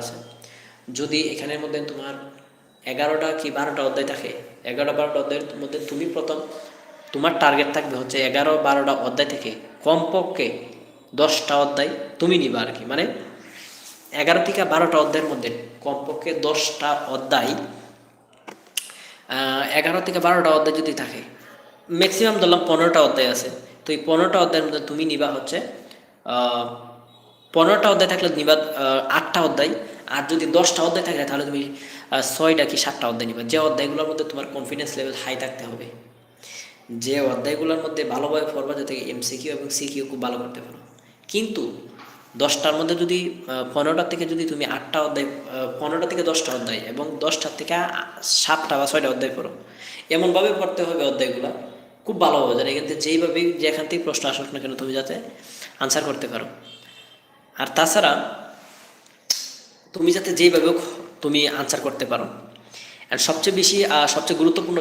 আছে। যদি এখানের মধ্যে তোমার 11টা কি 12টা অধ্যায় থাকে, 11-12টা অধ্যায়ের মধ্যে তুমি প্রথম তোমার টার্গেট থাকবে হচ্ছে 11-12টা অধ্যায় থেকে কমপক্ষে 10টা অধ্যায় তুমি নিবা আর কি। মানে 11 থেকে 12টা অধ্যায়ের মধ্যে কমপক্ষে 10টা অধ্যায়, 11 থেকে 12টা অধ্যায় যদি থাকে, ম্যাক্সিমাম ধরলাম 15টা অধ্যায় আছে, তো এই 15টা অধ্যায়ের মধ্যে তুমি নিবা হচ্ছে 15টা অধ্যায় থাকলে নিবা 8টা অধ্যায়। আর যদি 10টা অধ্যায় থাকে তাহলে তুমি 6টা কি 7টা অধ্যায় নিবা। যে অধ্যায়গুলোর মধ্যে তোমার কনফিডেন্স লেভেল হাই থাকতে হবে, যে অধ্যায়গুলোর মধ্যে ভালোভাবে পড়বা যাতে এমসিকিউ এবং সিকিউ খুব ভালো করতে পারো। কিন্তু 10টার মধ্যে যদি 15টা থেকে যদি তুমি 8টা অধ্যায়, 15টা থেকে 10টা অধ্যায় এবং 10টার থেকে 7টা বা 6টা অধ্যায় পড়ো, এমনভাবে পড়তে হবে অধ্যায়গুলো খুব ভালো হবে যাতে এখান থেকে যেইভাবেই যেখান থেকে প্রশ্ন আসুক না কেন তুমি যাতে আনসার করতে পারো। আর তাছাড়া তুমি যাতে যেইভাবে তুমি আনসার করতে পারো। আর সবচেয়ে বেশি সবচেয়ে গুরুত্বপূর্ণ